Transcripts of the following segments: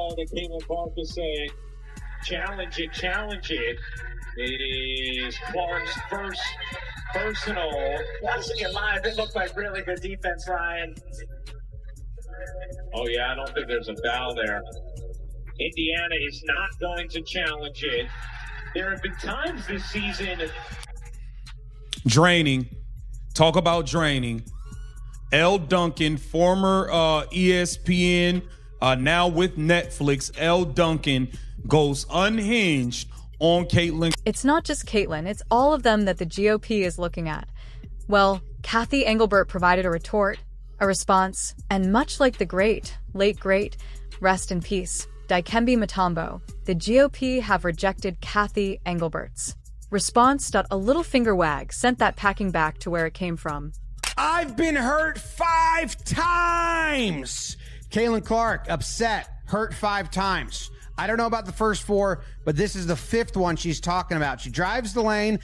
call that Caitlin Clark was saying, challenge it, challenge it. It is Clark's first personal. Watching it live, it looked like really good defense, Ryan. Oh, yeah, I don't think there's a foul there. Indiana is not going to challenge it. There have been times this season. Draining. Talk about draining. Elle Duncan, former ESPN, now with Netflix. Elle Duncan goes unhinged on Caitlin. It's not just Caitlin, it's all of them that the GOP is looking at. Well, Kathy Engelbert provided a retort, a response, and much like the late great, rest in peace, Dikembe Mutombo, the GOP have rejected Kathy Engelbert's response. A little finger wag sent that packing back to where it came from. I've been hurt 5 times. Caitlin Clark, upset, hurt 5 times. I don't know about the first 4, but this is the 5th one she's talking about. She drives the lane,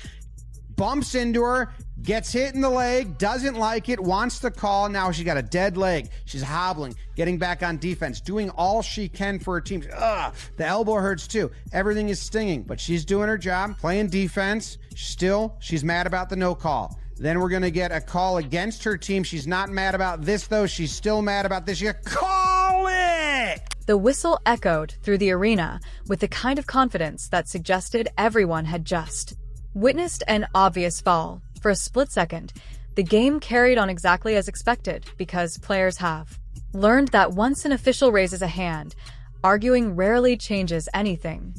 bumps into her, gets hit in the leg, doesn't like it, wants to call. Now she's got a dead leg. She's hobbling, getting back on defense, doing all she can for her team. The elbow hurts too. Everything is stinging, but she's doing her job, playing defense. Still, she's mad about the no call. Then we're going to get a call against her team. She's not mad about this, though. She's still mad about this. You call it! The whistle echoed through the arena with the kind of confidence that suggested everyone had just witnessed an obvious foul. For a split second, the game carried on exactly as expected because players have learned that once an official raises a hand, arguing rarely changes anything.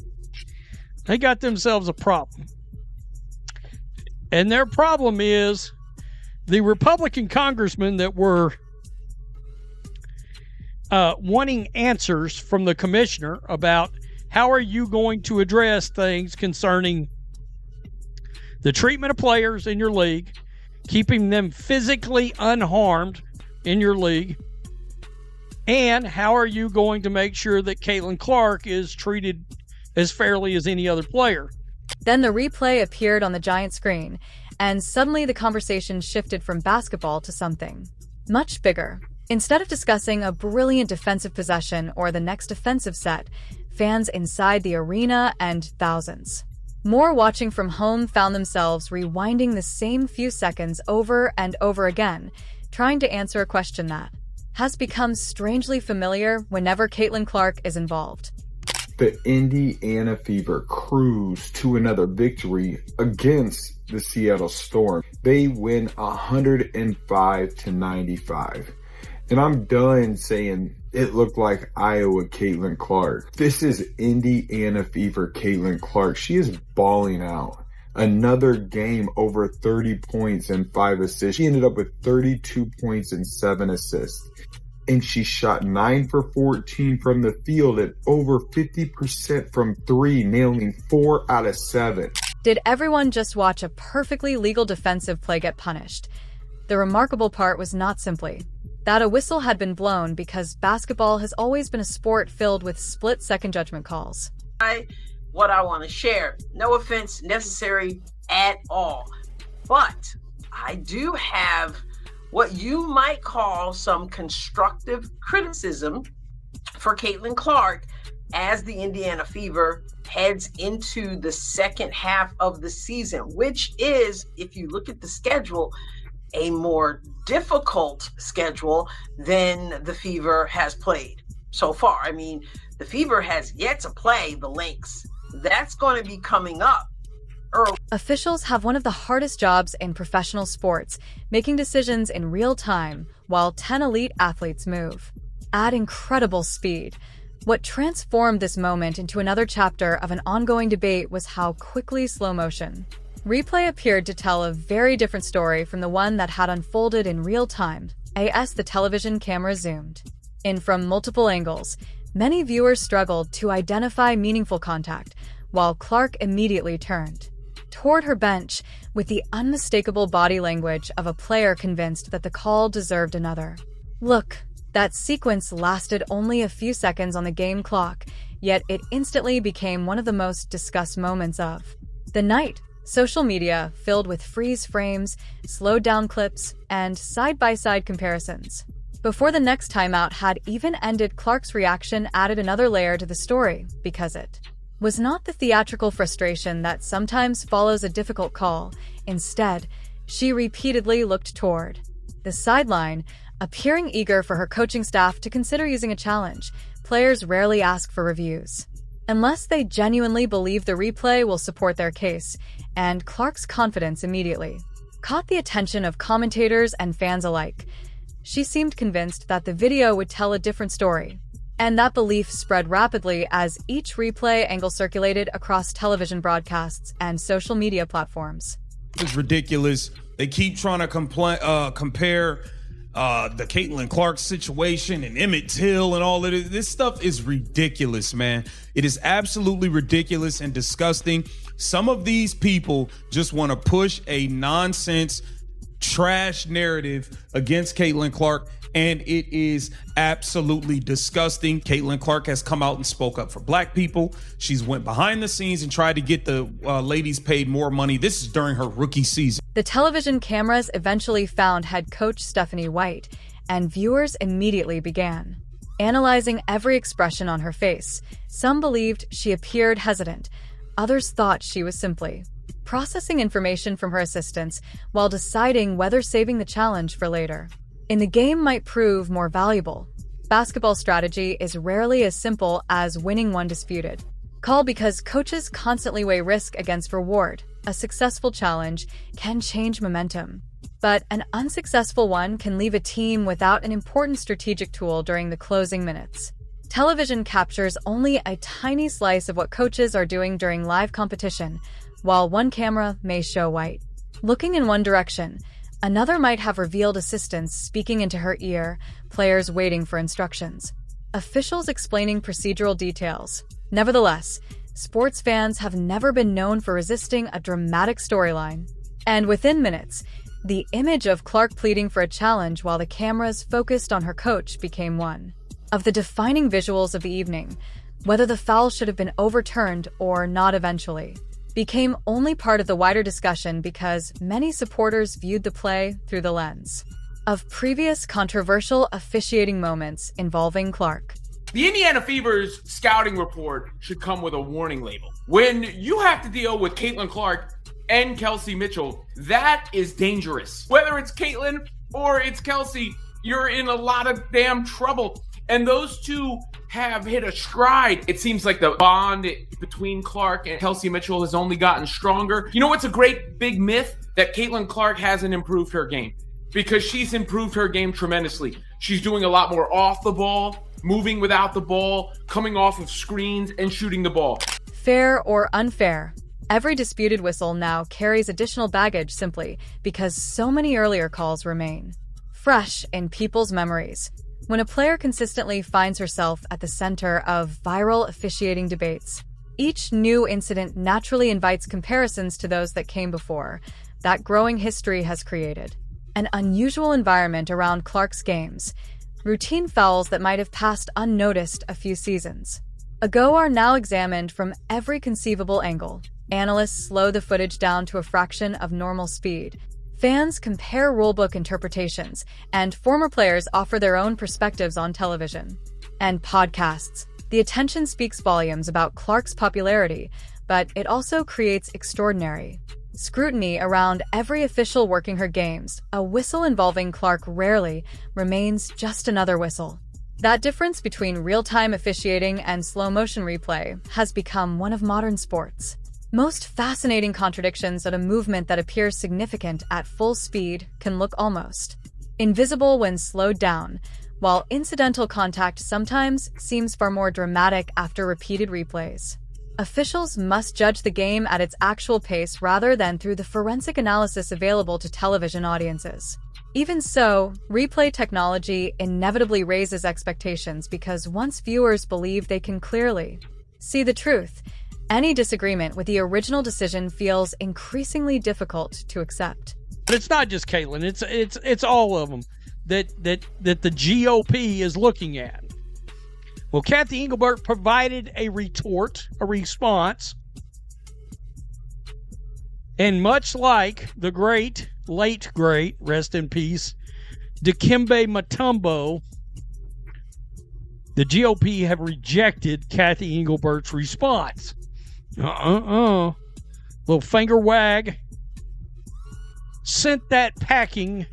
They got themselves a problem. And their problem is the Republican congressmen that were wanting answers from the commissioner about how are you going to address things concerning the treatment of players in your league, keeping them physically unharmed in your league, and how are you going to make sure that Caitlin Clark is treated as fairly as any other player. Then the replay appeared on the giant screen, and suddenly the conversation shifted from basketball to something much bigger. Instead of discussing a brilliant defensive possession or the next offensive set, fans inside the arena and thousands more watching from home found themselves rewinding the same few seconds over and over again, trying to answer a question that has become strangely familiar whenever Caitlin Clark is involved. The Indiana Fever cruise to another victory against the Seattle Storm. They win 105-95. And I'm done saying it looked like Iowa Caitlin Clark. This is Indiana Fever Caitlin Clark. She is balling out. Another game over 30 points and 5 assists. She ended up with 32 points and 7 assists. And she shot 9 for 14 from the field at over 50% from 3, nailing 4 out of 7. Did everyone just watch a perfectly legal defensive play get punished? The remarkable part was not simply that a whistle had been blown, because basketball has always been a sport filled with split-second judgment calls. What I want to share, no offense necessary at all, but I do have what you might call some constructive criticism for Caitlin Clark as the Indiana Fever heads into the second half of the season, which is, if you look at the schedule, a more difficult schedule than the Fever has played so far. I mean, the Fever has yet to play the Lynx. That's going to be coming up early. Officials have one of the hardest jobs in professional sports, making decisions in real time while 10 elite athletes move at incredible speed. What transformed this moment into another chapter of an ongoing debate was how quickly slow motion replay appeared to tell a very different story from the one that had unfolded in real time. As the television camera zoomed in from multiple angles, many viewers struggled to identify meaningful contact, while Clark immediately turned toward her bench with the unmistakable body language of a player convinced that the call deserved another look. That sequence lasted only a few seconds on the game clock, yet it instantly became one of the most discussed moments of the night. Social media filled with freeze frames, slowed down clips, and side-by-side comparisons. Before the next timeout had even ended, Clark's reaction added another layer to the story, because it was not the theatrical frustration that sometimes follows a difficult call. Instead, she repeatedly looked toward the sideline, appearing eager for her coaching staff to consider using a challenge. Players rarely ask for reviews unless they genuinely believe the replay will support their case, and Clark's confidence immediately caught the attention of commentators and fans alike. She seemed convinced that the video would tell a different story, and that belief spread rapidly as each replay angle circulated across television broadcasts and social media platforms. It's ridiculous. They keep trying to compare the Caitlin Clark situation and Emmett Till and all of it. This stuff is ridiculous, man. It is absolutely ridiculous and disgusting. Some of these people just want to push a nonsense, trash narrative against Caitlin Clark, and it is absolutely disgusting. Caitlin Clark has come out and spoke up for black people. She's went behind the scenes and tried to get the ladies paid more money. This is during her rookie season. The television cameras eventually found head coach Stephanie White, and viewers immediately began analyzing every expression on her face. Some believed she appeared hesitant. Others thought she was simply processing information from her assistants while deciding whether saving the challenge for later in the game might prove more valuable. Basketball strategy is rarely as simple as winning one disputed call, because coaches constantly weigh risk against reward. A successful challenge can change momentum, but an unsuccessful one can leave a team without an important strategic tool during the closing minutes. Television captures only a tiny slice of what coaches are doing during live competition. While one camera may show White looking in one direction, another might have revealed assistants speaking into her ear, players waiting for instructions, officials explaining procedural details. Nevertheless, sports fans have never been known for resisting a dramatic storyline. And within minutes, the image of Clark pleading for a challenge while the cameras focused on her coach became one of the defining visuals of the evening. Whether the foul should have been overturned or not eventually became only part of the wider discussion, because many supporters viewed the play through the lens of previous controversial officiating moments involving Clark. The Indiana Fever's scouting report should come with a warning label. When you have to deal with Caitlin Clark and Kelsey Mitchell, that is dangerous. Whether it's Caitlin or it's Kelsey, you're in a lot of damn trouble. And those two have hit a stride. It seems like the bond between Clark and Kelsey Mitchell has only gotten stronger. You know what's a great big myth? That Caitlin Clark hasn't improved her game, because she's improved her game tremendously. She's doing a lot more off the ball, moving without the ball, coming off of screens, and shooting the ball. Fair or unfair, every disputed whistle now carries additional baggage simply because so many earlier calls remain fresh in people's memories. When a player consistently finds herself at the center of viral officiating debates, each new incident naturally invites comparisons to those that came before. That growing history has created an unusual environment around Clark's games. Routine fouls that might have passed unnoticed a few seasons ago are now examined from every conceivable angle. Analysts slow the footage down to a fraction of normal speed. Fans compare rulebook interpretations, and former players offer their own perspectives on television and podcasts. The attention speaks volumes about Clark's popularity, but it also creates extraordinary scrutiny around every official working her games. A whistle involving Clark rarely remains just another whistle. That difference between real-time officiating and slow-motion replay has become one of modern sports most fascinating contradictions. That a movement that appears significant at full speed can look almost invisible when slowed down, while incidental contact sometimes seems far more dramatic after repeated replays. Officials must judge the game at its actual pace rather than through the forensic analysis available to television audiences. Even so, replay technology inevitably raises expectations, because once viewers believe they can clearly see the truth, any disagreement with the original decision feels increasingly difficult to accept. But it's not just Caitlin; it's all of them that the GOP is looking at. Well, Kathy Engelbert provided a response, and much like the late great, rest in peace, Dikembe Mutombo, the GOP have rejected Kathy Engelbert's response. Little finger wag. Sent that packing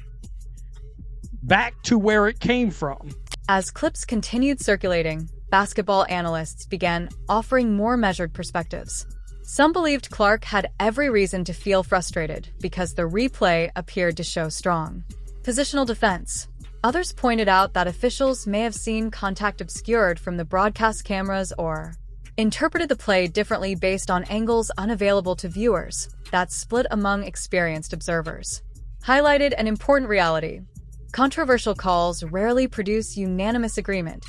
back to where it came from. As clips continued circulating, basketball analysts began offering more measured perspectives. Some believed Clark had every reason to feel frustrated because the replay appeared to show strong positional defense. Others pointed out that officials may have seen contact obscured from the broadcast cameras or interpreted the play differently based on angles unavailable to viewers that split among experienced observers. Highlighted an important reality. Controversial calls rarely produce unanimous agreement,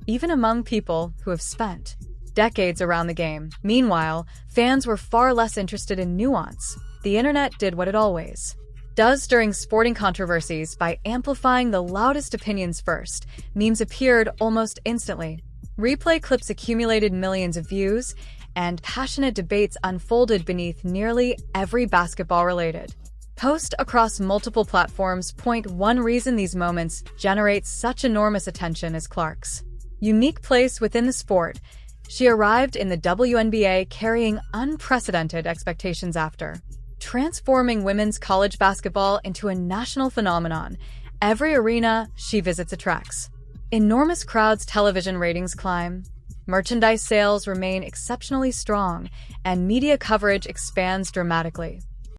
even among people who have spent decades around the game. Meanwhile, fans were far less interested in nuance. The internet did what it always does during sporting controversies by amplifying the loudest opinions first. Memes appeared almost instantly. Replay clips accumulated millions of views, and passionate debates unfolded beneath nearly every basketball-related post across multiple platforms. One reason these moments generate such enormous attention is Clark's unique place within the sport. She arrived in the WNBA carrying unprecedented expectations after transforming women's college basketball into a national phenomenon. Every arena she visits attracts enormous crowds, television ratings climb, merchandise sales remain exceptionally strong, and media coverage expands dramatically.